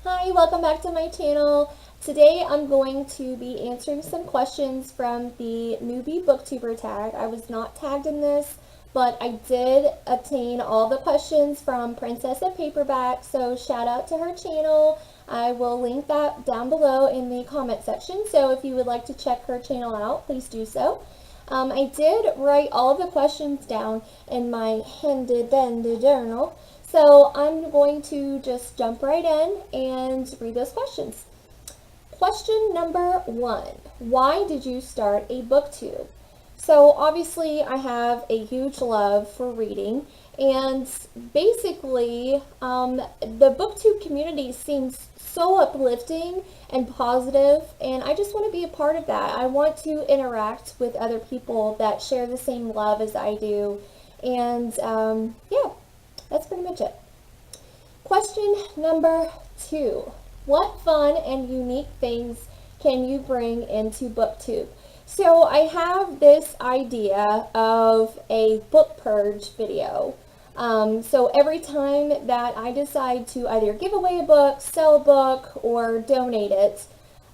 Hi, welcome back to my channel. Today I'm going to be answering some questions from the newbie booktuber tag. I was not tagged in this, but I did obtain all the questions from Princess of Paperback, so shout out to her channel. I will link that down below in the comment section, so if you would like to check her channel out, please do so. I did write all of the questions down in my handy dandy journal. So I'm going to just jump right in and read those questions. Question number 1. Why did you start a booktube? So obviously I have a huge love for reading, and basically the booktube community seems so uplifting and positive, and I just want to be a part of that. I want to interact with other people that share the same love as I do, and yeah, that's pretty much it. Question number 2. What fun and unique things can you bring into BookTube? So I have this idea of a book purge video. So every time that I decide to either give away a book, sell a book, or donate it,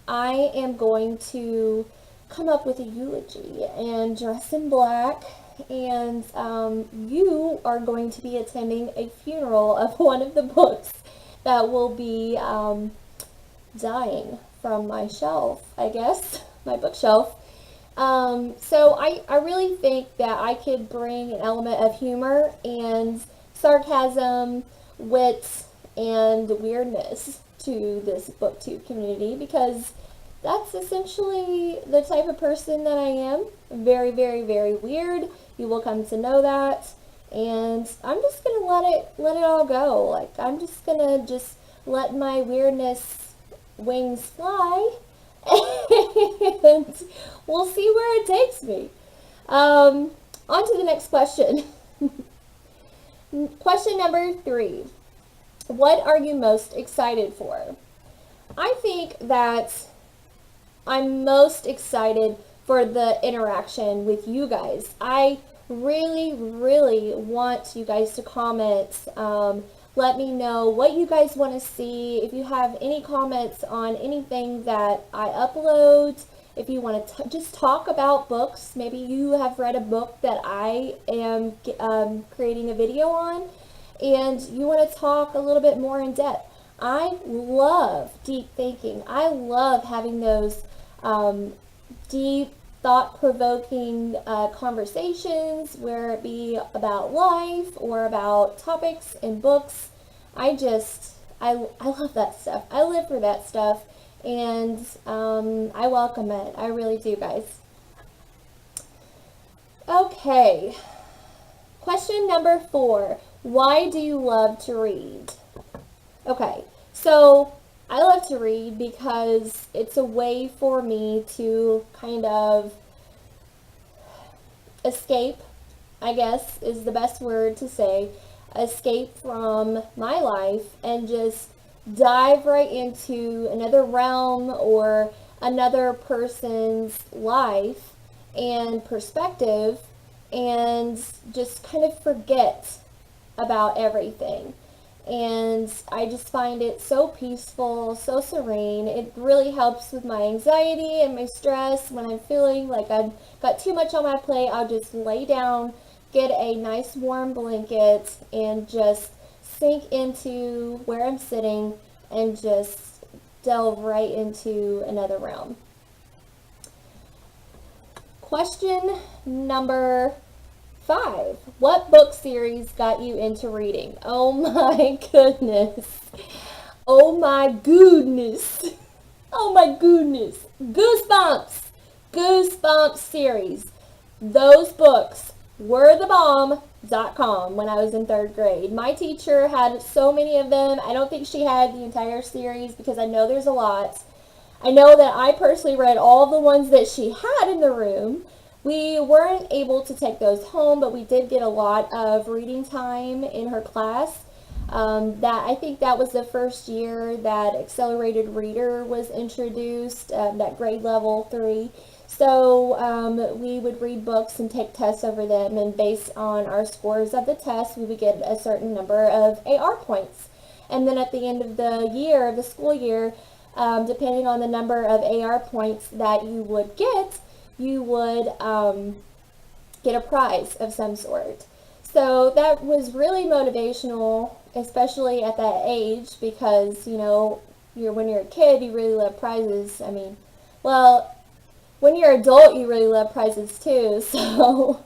I am going to come up with a eulogy and dress in black, and you are going to be attending a funeral of one of the books that will be dying from my shelf, I guess, my bookshelf. So I really think that I could bring an element of humor and sarcasm, wit, and weirdness to this booktube community, because that's essentially the type of person that I am. Very, very, very weird. You will come to know that. And I'm just gonna let it all go. Like, I'm just gonna let my weirdness wings fly, and we'll see where it takes me. On to the next question. Question number 3. What are you most excited for? I think that I'm most excited for the interaction with you guys. I really, really want you guys to comment. Let me know what you guys want to see. If you have any comments on anything that I upload, if you want to just talk about books, maybe you have read a book that I am creating a video on, and you want to talk a little bit more in depth. I love deep thinking. I love having those deep, thought-provoking conversations, where it be about life or about topics in books. I love that stuff. I live for that stuff, and I welcome it. I really do, guys. Okay. Question number 4. Why do you love to read? Okay, so I love to read because it's a way for me to kind of escape, I guess is the best word to say, escape from my life and just dive right into another realm or another person's life and perspective, and just kind of forget about everything. And I just find it so peaceful, so serene. It really helps with my anxiety and my stress. When I'm feeling like I've got too much on my plate, I'll just lay down, get a nice warm blanket, and just sink into where I'm sitting and just delve right into another realm. Question number 5. What book series got you into reading? Oh my goodness. Oh my goodness. Oh my goodness. Goosebumps. Goosebumps series. Those books were the bomb.com when I was in 3rd grade. My teacher had so many of them. I don't think she had the entire series, because I know there's a lot. I know that I personally read all the ones that she had in the room. We weren't able to take those home, but we did get a lot of reading time in her class. I think that was the first year that Accelerated Reader was introduced, that grade level 3. So we would read books and take tests over them, and based on our scores of the test, we would get a certain number of AR points. and then at the end of the year, the school year, depending on the number of AR points that you would get, you would get a prize of some sort. So that was really motivational, especially at that age, because, you know, when you're a kid, you really love prizes. I mean, well, when you're an adult, you really love prizes too, so.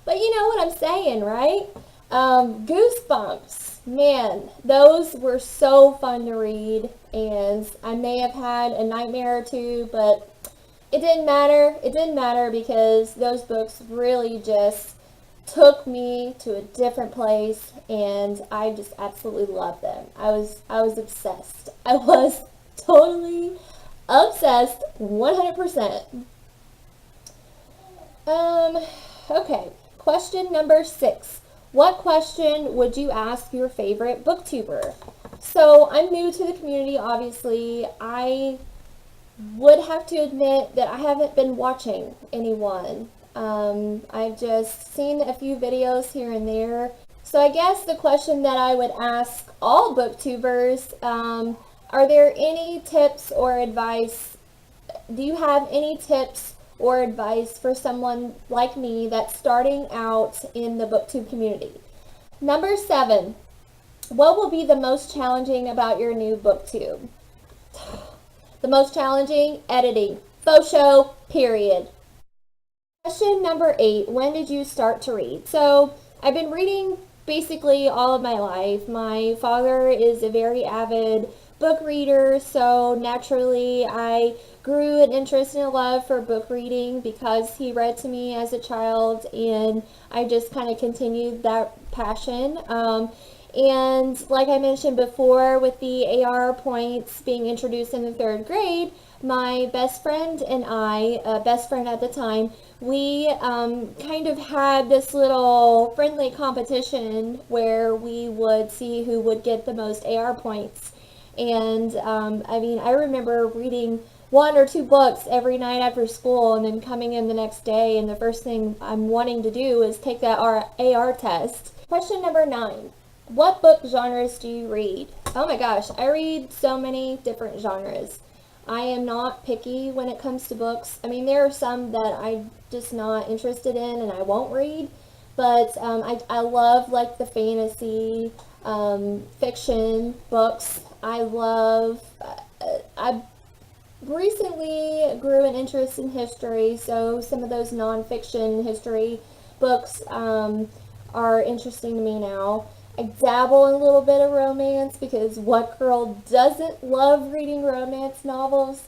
But you know what I'm saying, right? Goosebumps. Man, those were so fun to read, and I may have had a nightmare or two, but it didn't matter. It didn't matter because those books really just took me to a different place, and I just absolutely loved them. I was obsessed. I was totally obsessed, 100%. Okay, question number 6. What question would you ask your favorite booktuber? So I'm new to the community, obviously. I would have to admit that I haven't been watching anyone. I've just seen a few videos here and there. So I guess the question that I would ask all booktubers, are there any tips or advice? Do you have any tips or advice for someone like me that's starting out in the booktube community? Number 7, what will be the most challenging about your new booktube? The most challenging? Editing. Faux show, period. Question number 8, when did you start to read? So I've been reading basically all of my life. My father is a very avid book reader, so naturally I grew an interest and a love for book reading because he read to me as a child, and I just kind of continued that passion. And like I mentioned before, with the AR points being introduced in the 3rd grade, my best friend and I, best friend at the time, we kind of had this little friendly competition where we would see who would get the most AR points. And I mean, I remember reading 1 or 2 books every night after school, and then coming in the next day, and the first thing I'm wanting to do is take that AR test. Question number 9. What book genres do you read? Oh my gosh, I read so many different genres. I am not picky when it comes to books. I mean, there are some that I'm just not interested in and I won't read, but I love like the fantasy, fiction books. I recently grew an interest in history, so some of those nonfiction history books are interesting to me now. I dabble in a little bit of romance because what girl doesn't love reading romance novels?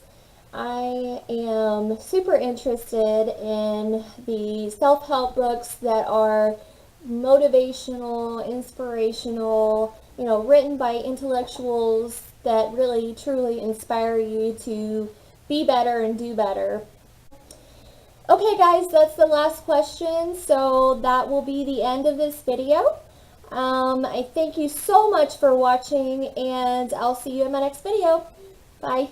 I am super interested in the self-help books that are motivational, inspirational, you know, written by intellectuals that really truly inspire you to be better and do better. Okay guys, that's the last question, so that will be the end of this video. I thank you so much for watching, and I'll see you in my next video. Bye.